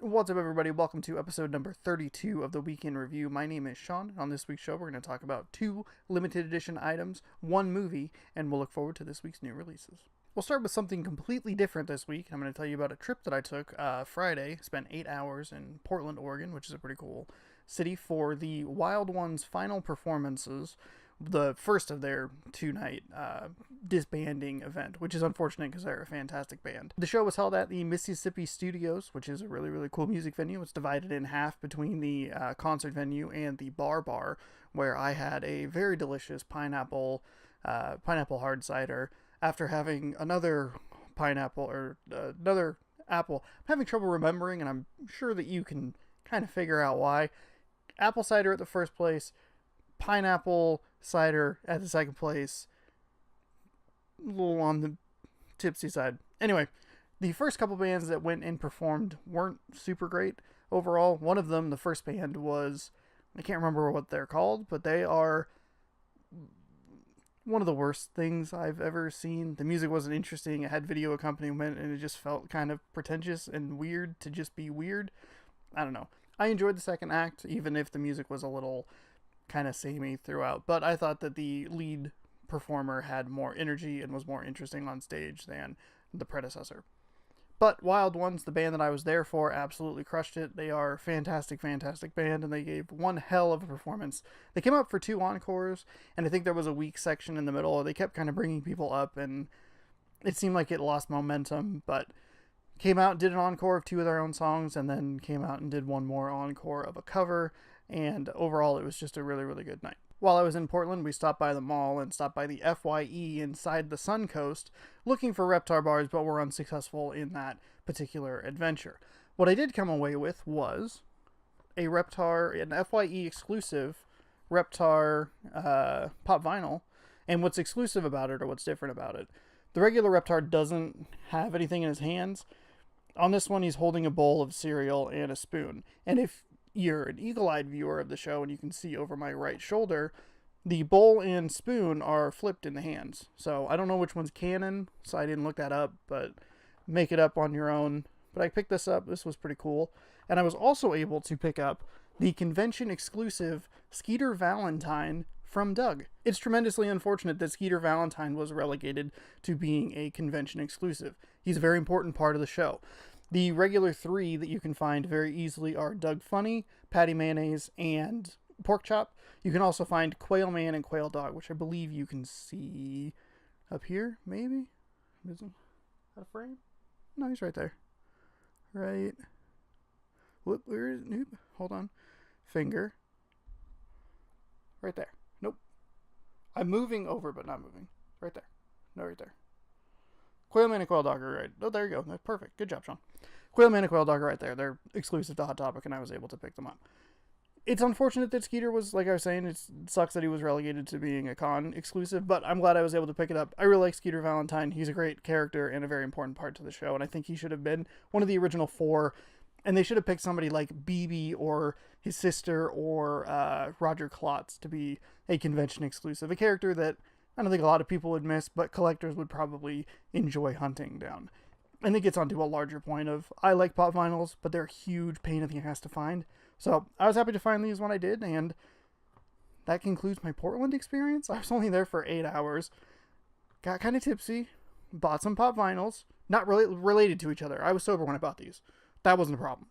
What's up, everybody? Welcome to episode number 32 of the Week in Review. My name is Sean. On this week's show, we're going to talk about 2 limited edition items, 1 movie, and we'll look forward to this week's new releases. We'll start with something completely different this week. I'm going to tell you about a trip that I took Friday. Spent 8 hours in Portland, Oregon, which is a pretty cool city, for the Wild Ones' final performances, the first of their 2-night disbanding event, which is unfortunate because they're a fantastic band. The show was held at the Mississippi Studios, which is a really, really cool music venue. It's divided in half between the concert venue and the bar, where I had a very delicious pineapple hard cider after having another another apple. I'm having trouble remembering, and I'm sure that you can kind of figure out why. Apple cider at the first place, pineapple cider at the second place, a little on the tipsy side. Anyway, the first couple bands that went and performed weren't super great overall. One of them, the first band, was, I can't remember what they're called, but they are one of the worst things I've ever seen. The music wasn't interesting, it had video accompaniment, and it just felt kind of pretentious and weird to just be weird. I don't know. I enjoyed the second act, even if the music was a little kind of samey throughout, but I thought that the lead performer had more energy and was more interesting on stage than the predecessor. But Wild Ones, the band that I was there for, absolutely crushed it. They are a fantastic band, and they gave one hell of a performance. They came up for 2 encores, and I think there was a weak section in the middle. They kept kind of bringing people up, and it seemed like it lost momentum, but came out and did an encore of 2 of their own songs, and then came out and did one more encore of a cover, and overall it was just a really, really good night. While I was in Portland, we stopped by the mall and stopped by the FYE inside the Suncoast looking for Reptar bars, but were unsuccessful in that particular adventure. What I did come away with was an FYE exclusive Reptar pop vinyl, and what's exclusive about it, or what's different about it, the regular Reptar doesn't have anything in his hands. On this one, he's holding a bowl of cereal and a spoon, and if you're an eagle-eyed viewer of the show and you can see over my right shoulder, the bowl and spoon are flipped in the hands. So I don't know which one's canon, so I didn't look that up, but make it up on your own. But I picked this up. This was pretty cool. And I was also able to pick up the convention exclusive Skeeter Valentine from Doug. It's tremendously unfortunate that Skeeter Valentine was relegated to being a convention exclusive. He's a very important part of the show. The regular 3 that you can find very easily are Doug Funny, Patty Mayonnaise, and Pork Chop. You can also find Quail Man and Quail Dog, which I believe you can see up here, maybe? Is he out of frame? No, he's right there. Right. Whoop, where is it? Nope. Hold on. Finger. Right there. Nope. I'm moving over, but not moving. Right there. No, right there. Quail Man and Quail Dog are right. Oh, there you go. That's perfect. Good job, Sean. Quail Man and Quail Dog are right there. They're exclusive to Hot Topic, and I was able to pick them up. It's unfortunate that Skeeter was, like I was saying, it sucks that he was relegated to being a con exclusive, but I'm glad I was able to pick it up. I really like Skeeter Valentine. He's a great character and a very important part to the show, and I think he should have been one of the original 4, and they should have picked somebody like BB or his sister or Roger Klotz to be a convention exclusive. A character that I don't think a lot of people would miss, but collectors would probably enjoy hunting down. And it gets onto a larger point of, I like pop vinyls, but they're a huge pain in the ass to find. So I was happy to find these when I did, and that concludes my Portland experience. I was only there for 8 hours, got kind of tipsy, bought some pop vinyls, not really related to each other. I was sober when I bought these. That wasn't a problem.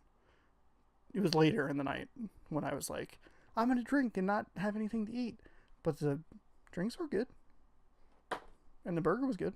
It was later in the night when I was like, I'm going to drink and not have anything to eat. But the drinks were good. And the burger was good.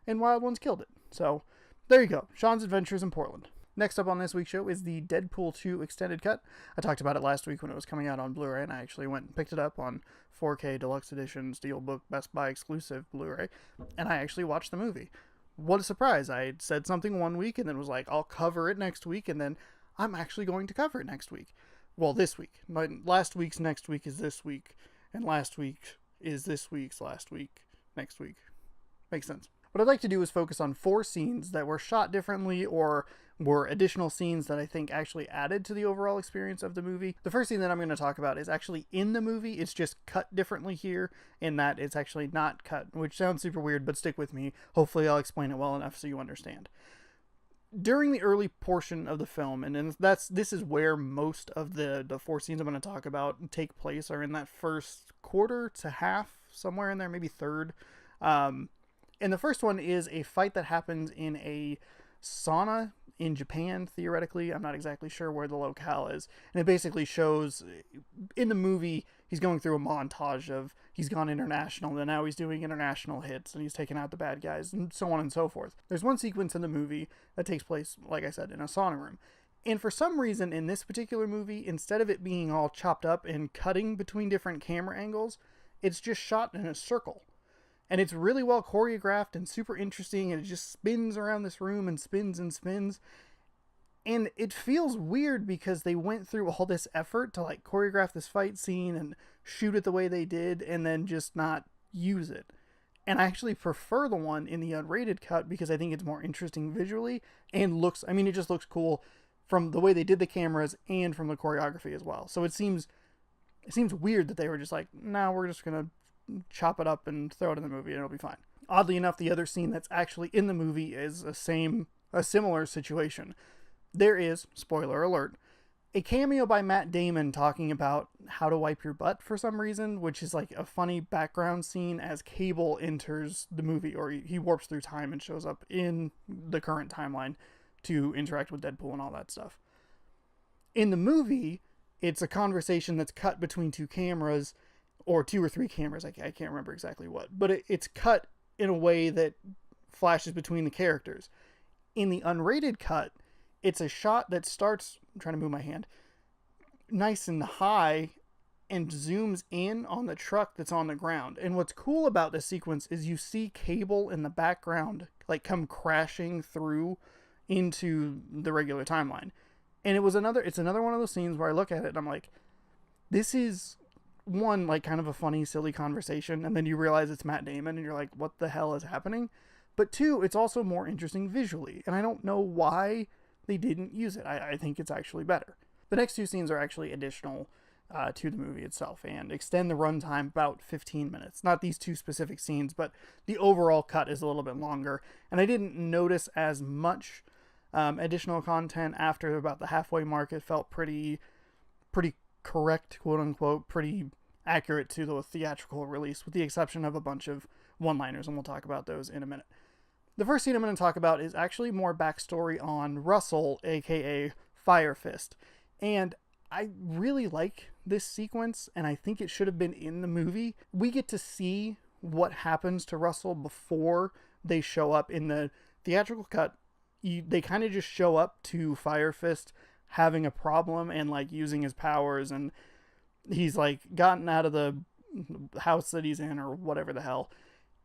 And Wild Ones killed it. So, there you go. Sean's Adventures in Portland. Next up on this week's show is the Deadpool 2 Extended Cut. I talked about it last week when it was coming out on Blu-ray, and I actually went and picked it up on 4K Deluxe Edition Steelbook Best Buy exclusive Blu-ray, and I actually watched the movie. What a surprise. I said something one week and then was like, I'll cover it next week, and then I'm actually going to cover it next week. Well, this week. Last week's next week is this week, and last week is this week's last week. Next week. Makes sense. What I'd like to do is focus on 4 scenes that were shot differently or were additional scenes that I think actually added to the overall experience of the movie. The first scene that I'm going to talk about is actually in the movie. It's just cut differently here in that it's actually not cut, which sounds super weird, but stick with me. Hopefully I'll explain it well enough so you understand. during the early portion of the film, and this is where most of the four scenes I'm going to talk about take place, are in that first quarter to half, somewhere in there, maybe third. And the first one is a fight that happens in a sauna in Japan, theoretically. I'm not exactly sure where the locale is. And it basically shows, in the movie, he's going through a montage of he's gone international, and now he's doing international hits, and he's taking out the bad guys, and so on and so forth. There's one sequence in the movie that takes place, like I said, in a sauna room. And for some reason, in this particular movie, instead of it being all chopped up and cutting between different camera angles, it's just shot in a circle. And it's really well choreographed and super interesting, and it just spins around this room and spins and spins. And it feels weird because they went through all this effort to like choreograph this fight scene and shoot it the way they did and then just not use it. And I actually prefer the one in the unrated cut because I think it's more interesting visually and it just looks cool from the way they did the cameras and from the choreography as well. So it seems weird that they were just like, nah, we're just going to chop it up and throw it in the movie and it'll be fine. Oddly enough, the other scene that's actually in the movie is a similar situation. There is, spoiler alert, a cameo by Matt Damon talking about how to wipe your butt for some reason, which is like a funny background scene as Cable enters the movie, or he warps through time and shows up in the current timeline to interact with Deadpool and all that stuff. In the movie, it's a conversation that's cut between two cameras, or two or three cameras, I can't remember exactly what, but it's cut in a way that flashes between the characters. In the unrated cut, it's a shot that starts, I'm trying to move my hand, nice and high and zooms in on the truck that's on the ground. And what's cool about this sequence is you see Cable in the background like come crashing through into the regular timeline. And it's another one of those scenes where I look at it and I'm like, this is one, like kind of a funny, silly conversation, and then you realize it's Matt Damon and you're like, what the hell is happening? But two, it's also more interesting visually, and I don't know why they didn't use it. I think it's actually better. The next two scenes are actually additional to the movie itself and extend the runtime about 15 minutes. Not these two specific scenes, but the overall cut is a little bit longer, and I didn't notice as much additional content after about the halfway mark. It felt pretty correct, quote unquote, pretty accurate to the theatrical release, with the exception of a bunch of one-liners, and we'll talk about those in a minute. The first scene I'm going to talk about is actually more backstory on Russell, aka Fire Fist. And I really like this sequence, and I think it should have been in the movie. We get to see what happens to Russell before they show up in the theatrical cut. They kind of just show up to Fire Fist having a problem and like using his powers, and he's like gotten out of the house that he's in or whatever the hell.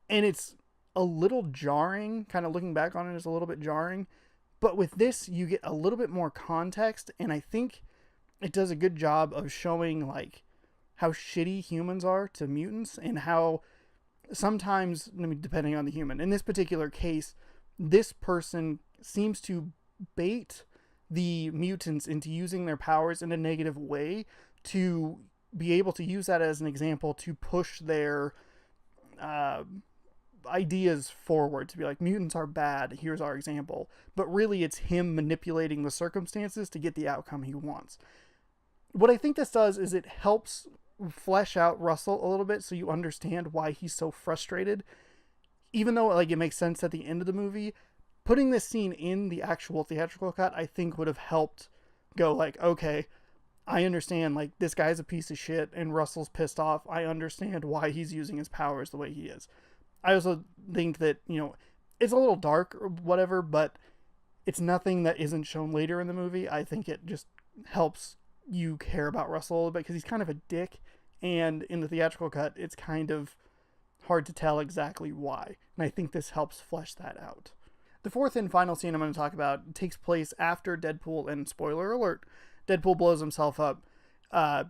And it's a little jarring, kind of looking back on it, is a little bit jarring. But with this, you get a little bit more context, and I think it does a good job of showing like how shitty humans are to mutants, and how sometimes, depending on the human, in this particular case, this person seems to bait the mutants into using their powers in a negative way to be able to use that as an example to push their ideas forward, to be like, mutants are bad, here's our example. But really it's him manipulating the circumstances to get the outcome he wants. What I think this does is it helps flesh out Russell a little bit so you understand why he's so frustrated. Even though like it makes sense at the end of the movie, putting this scene in the actual theatrical cut, I think would have helped go like, okay, I understand, like, this guy's a piece of shit and Russell's pissed off. I understand why he's using his powers the way he is. I also think that, it's a little dark or whatever, but it's nothing that isn't shown later in the movie. I think it just helps you care about Russell a little bit because he's kind of a dick, and in the theatrical cut, it's kind of hard to tell exactly why. And I think this helps flesh that out. The fourth and final scene I'm going to talk about takes place after Deadpool, and spoiler alert, Deadpool blows himself up.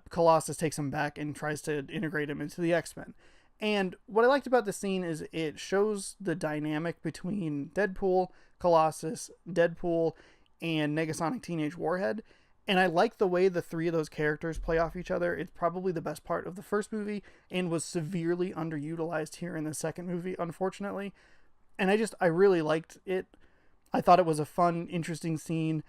Colossus takes him back and tries to integrate him into the X-Men. And what I liked about the scene is it shows the dynamic between Deadpool, Colossus, Deadpool, and Negasonic Teenage Warhead. And I like the way the three of those characters play off each other. It's probably the best part of the first movie and was severely underutilized here in the second movie, unfortunately. And I really liked it. I thought it was a fun, interesting scene.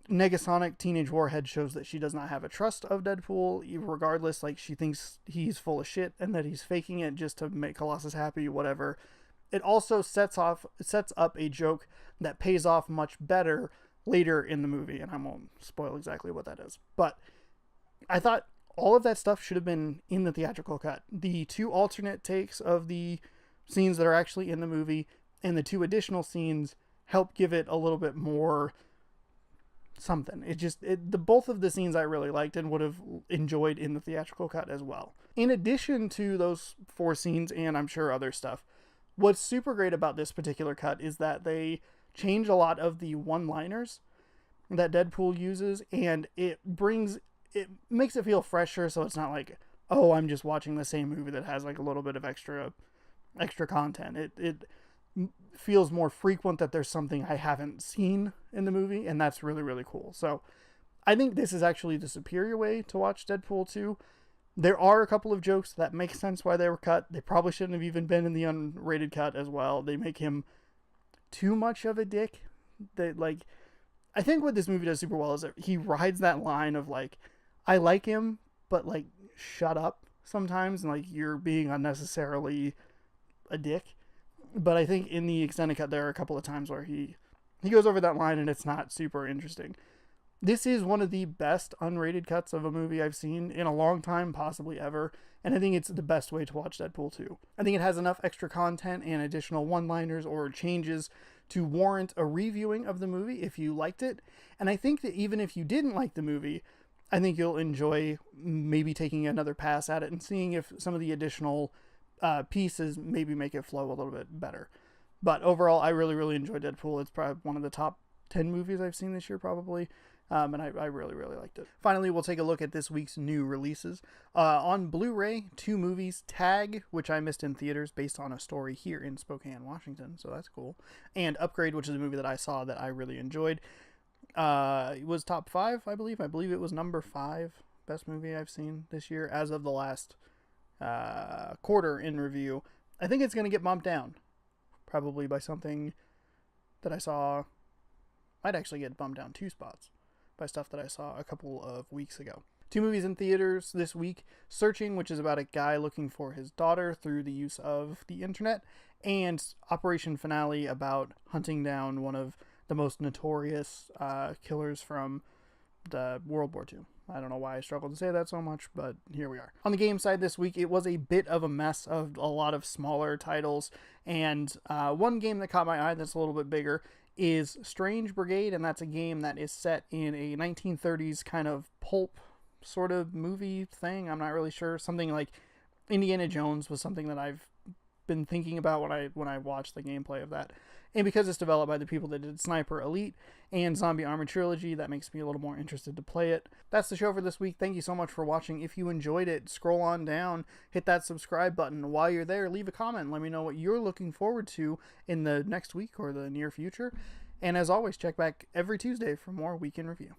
Negasonic Teenage Warhead shows that she does not have a trust of Deadpool, regardless. Like, she thinks he's full of shit and that he's faking it just to make Colossus happy, whatever. It also sets up a joke that pays off much better later in the movie, and I won't spoil exactly what that is. But I thought all of that stuff should have been in the theatrical cut. The 2 alternate takes of the scenes that are actually in the movie and the 2 additional scenes help give it a little bit more something. Both of the scenes I really liked and would have enjoyed in the theatrical cut as well. In addition to those 4 scenes, and I'm sure other stuff, what's super great about this particular cut is that they change a lot of the one-liners that Deadpool uses, and it makes it feel fresher, so it's not like, oh, I'm just watching the same movie that has like a little bit of extra content. It feels more frequent that there's something I haven't seen in the movie, and that's really, really cool. So I think this is actually the superior way to watch Deadpool 2. There are a couple of jokes that make sense why they were cut. They probably shouldn't have even been in the unrated cut as well. They make him too much of a dick. I think what this movie does super well is that he rides that line of like, I like him, but like, shut up sometimes, and like, you're being unnecessarily a dick. But I think in the extended cut, there are a couple of times where he goes over that line and it's not super interesting. This is one of the best unrated cuts of a movie I've seen in a long time, possibly ever. And I think it's the best way to watch Deadpool 2. I think it has enough extra content and additional one-liners or changes to warrant a reviewing of the movie if you liked it. And I think that even if you didn't like the movie, I think you'll enjoy maybe taking another pass at it and seeing if some of the additional pieces maybe make it flow a little bit better. But overall, I really, really enjoyed Deadpool. It's probably one of the top 10 movies I've seen this year, probably. And I really, really liked it. Finally, we'll take a look at this week's new releases. On Blu-ray, 2 movies, Tag, which I missed in theaters based on a story here in Spokane, Washington, so that's cool. And Upgrade, which is a movie that I saw that I really enjoyed. It was top 5, I believe. I believe it was number 5 best movie I've seen this year as of the last quarter in review. I think it's going to get bumped down, probably by something that I saw. Might actually get bumped down 2 spots by stuff that I saw a couple of weeks ago. 2 movies in theaters this week: Searching, which is about a guy looking for his daughter through the use of the internet, and Operation Finale, about hunting down one of the most notorious killers from the World War II. I don't know why I struggle to say that so much, but here we are. On the game side this week, it was a bit of a mess of a lot of smaller titles, and one game that caught my eye that's a little bit bigger is Strange Brigade, and that's a game that is set in a 1930s kind of pulp sort of movie thing. I'm not really sure. Something like Indiana Jones was something that I've been thinking about when I watched the gameplay of that. And because it's developed by the people that did Sniper Elite and Zombie Army Trilogy, that makes me a little more interested to play it. That's the show for this week. Thank you so much for watching. If you enjoyed it, scroll on down, hit that subscribe button. While you're there, leave a comment. Let me know what you're looking forward to in the next week or the near future. And as always, check back every Tuesday for more Week in Review.